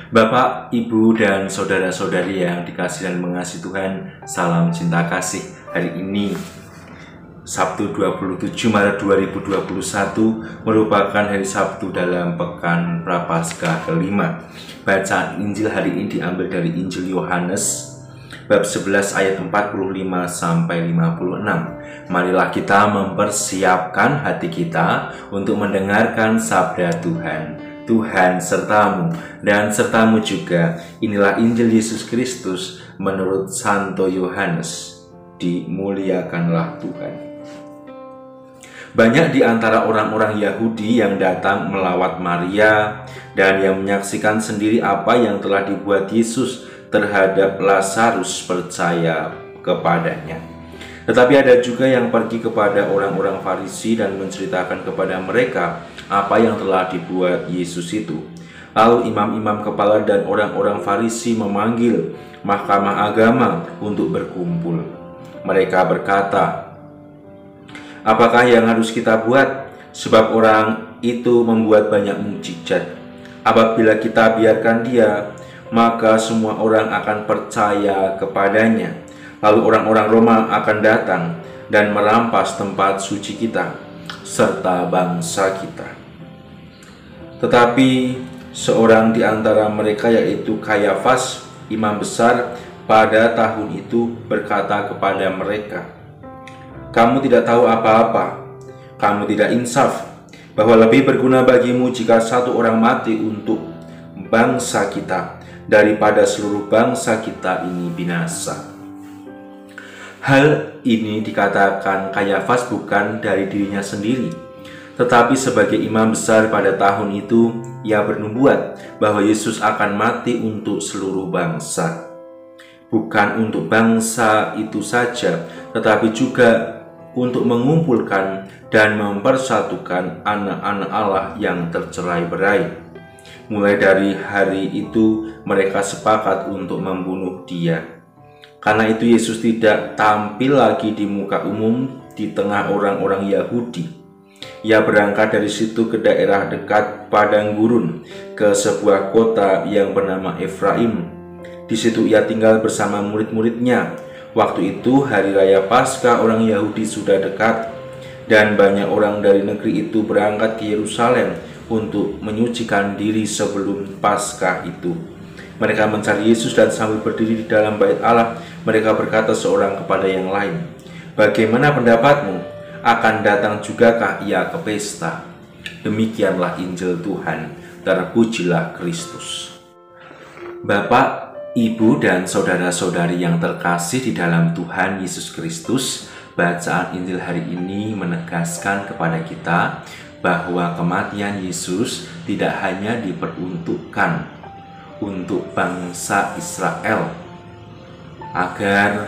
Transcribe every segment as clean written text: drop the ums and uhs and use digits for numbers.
Bapak, Ibu, dan saudara-saudari yang dikasihi dan mengasihi Tuhan, salam cinta kasih. Hari ini, Sabtu 27 Maret 2021, merupakan hari Sabtu dalam Pekan Prapaskah kelima. Bacaan Injil hari ini diambil dari Injil Yohanes, bab 11 ayat 45-56. Marilah kita mempersiapkan hati kita untuk mendengarkan sabda Tuhan. Tuhan sertamu dan sertamu juga. Inilah Injil Yesus Kristus menurut Santo Yohanes. Dimuliakanlah Tuhan. Banyak di antara orang-orang Yahudi yang datang melawat Maria dan yang menyaksikan sendiri apa yang telah dibuat Yesus terhadap Lazarus percaya kepadanya. Tetapi ada juga yang pergi kepada orang-orang Farisi dan menceritakan kepada mereka apa yang telah dibuat Yesus itu. Lalu imam-imam kepala dan orang-orang Farisi memanggil mahkamah agama untuk berkumpul. Mereka berkata, "Apakah yang harus kita buat? Sebab orang itu membuat banyak mukjizat. Apabila kita biarkan dia, maka semua orang akan percaya kepadanya. Lalu orang-orang Roma akan datang dan merampas tempat suci kita, serta bangsa kita." Tetapi seorang di antara mereka, yaitu Kayafas, imam besar, pada tahun itu berkata kepada mereka, "Kamu tidak tahu apa-apa, kamu tidak insaf, bahwa lebih berguna bagimu jika satu orang mati untuk bangsa kita, daripada seluruh bangsa kita ini binasa." Hal ini dikatakan Kayafas bukan dari dirinya sendiri, tetapi sebagai imam besar pada tahun itu, ia bernubuat bahwa Yesus akan mati untuk seluruh bangsa. Bukan untuk bangsa itu saja, tetapi juga untuk mengumpulkan dan mempersatukan anak-anak Allah yang tercerai-berai. Mulai dari hari itu, mereka sepakat untuk membunuh Dia. Karena itu Yesus tidak tampil lagi di muka umum di tengah orang-orang Yahudi. Ia berangkat dari situ ke daerah dekat padang gurun, ke sebuah kota yang bernama Efraim. Di situ ia tinggal bersama murid-muridnya. Waktu itu hari raya Paskah orang Yahudi sudah dekat, dan banyak orang dari negeri itu berangkat ke Yerusalem untuk menyucikan diri sebelum Paskah itu. Mereka mencari Yesus dan sambil berdiri di dalam bait Allah, mereka berkata seorang kepada yang lain, "Bagaimana pendapatmu? Akan datang jugakah ia ke pesta?" Demikianlah Injil Tuhan. Terpujilah Kristus. Bapak, Ibu, dan saudara-saudari yang terkasih di dalam Tuhan Yesus Kristus, bacaan Injil hari ini menegaskan kepada kita bahwa kematian Yesus tidak hanya diperuntukkan untuk bangsa Israel, agar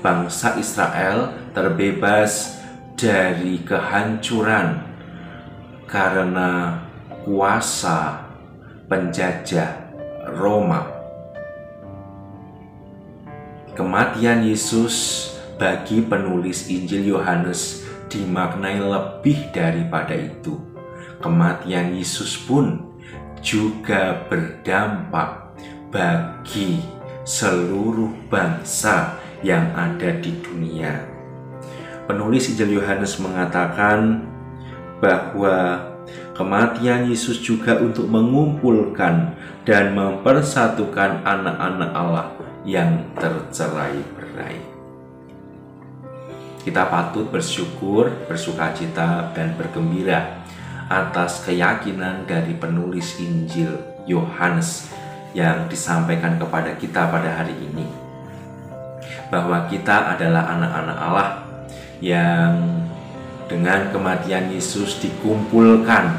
bangsa Israel terbebas dari kehancuran karena kuasa penjajah Roma. Kematian Yesus bagi penulis Injil Yohanes dimaknai lebih daripada itu. Kematian Yesus pun juga berdampak bagi seluruh bangsa yang ada di dunia. Penulis Injil Yohanes mengatakan bahwa kematian Yesus juga untuk mengumpulkan dan mempersatukan anak-anak Allah yang tercerai-berai. Kita patut bersyukur, bersukacita, dan bergembira atas keyakinan dari penulis Injil Yohanes yang disampaikan kepada kita pada hari ini, bahwa kita adalah anak-anak Allah yang dengan kematian Yesus dikumpulkan,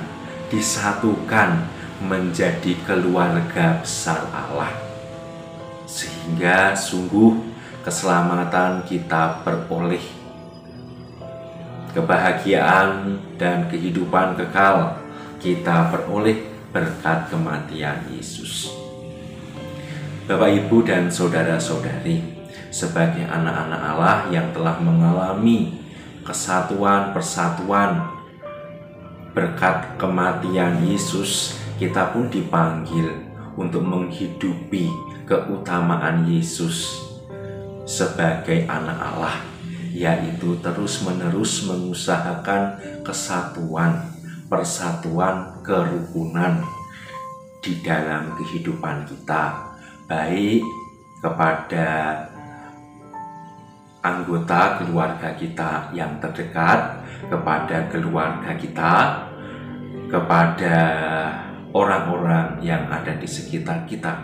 disatukan menjadi keluarga besar Allah, sehingga sungguh keselamatan kita peroleh, kebahagiaan dan kehidupan kekal kita peroleh berkat kematian Yesus. Bapak, Ibu, dan saudara-saudari, sebagai anak-anak Allah yang telah mengalami kesatuan persatuan berkat kematian Yesus, kita pun dipanggil untuk menghidupi keutamaan Yesus sebagai anak Allah, yaitu terus-menerus mengusahakan kesatuan, persatuan, kerukunan di dalam kehidupan kita, baik kepada anggota keluarga kita yang terdekat, kepada keluarga kita, kepada orang-orang yang ada di sekitar kita,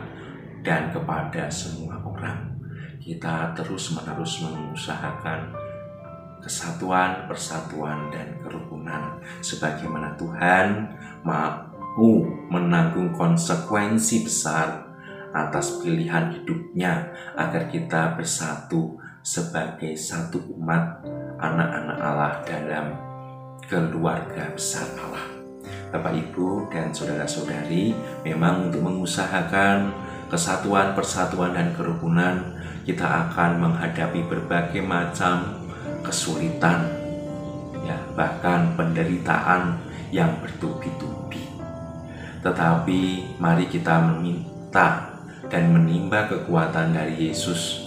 dan kepada semua orang. Kita terus-menerus mengusahakan kesatuan, persatuan, dan kerukunan sebagaimana Tuhan mampu menanggung konsekuensi besar atas pilihan hidupnya agar kita bersatu sebagai satu umat anak-anak Allah dalam keluarga besar Allah. Bapak, Ibu, dan saudara-saudari, memang untuk mengusahakan kesatuan, persatuan, dan kerukunan, kita akan menghadapi berbagai macam kesulitan, ya, bahkan penderitaan yang bertubi-tubi. Tetapi mari kita meminta dan menimba kekuatan dari Yesus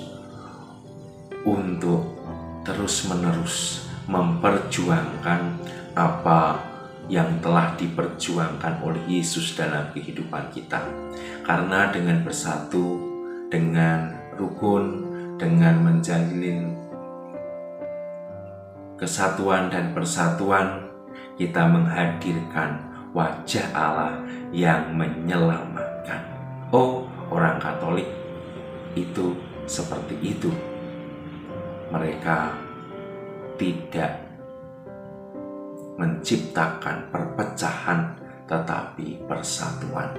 untuk terus-menerus memperjuangkan apa yang telah diperjuangkan oleh Yesus dalam kehidupan kita. Karena dengan bersatu, dengan rukun, dengan menjalin kesatuan dan persatuan, kita menghadirkan wajah Allah yang menyelamatkan. Oh, orang Katolik itu seperti itu. Mereka tidak menciptakan perpecahan, tetapi persatuan.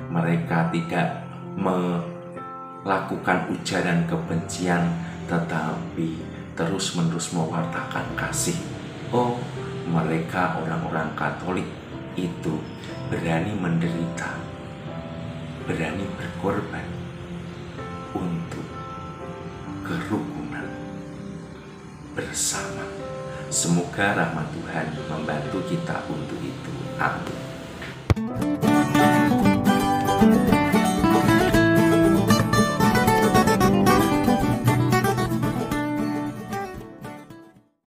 Mereka tidak melakukan ujaran kebencian, tetapi terus-menerus mewartakan kasih. Oh, mereka orang-orang Katolik itu berani menderita, berani berkorban untuk kerukunan bersama. Semoga rahmat Tuhan membantu kita untuk itu. Amin.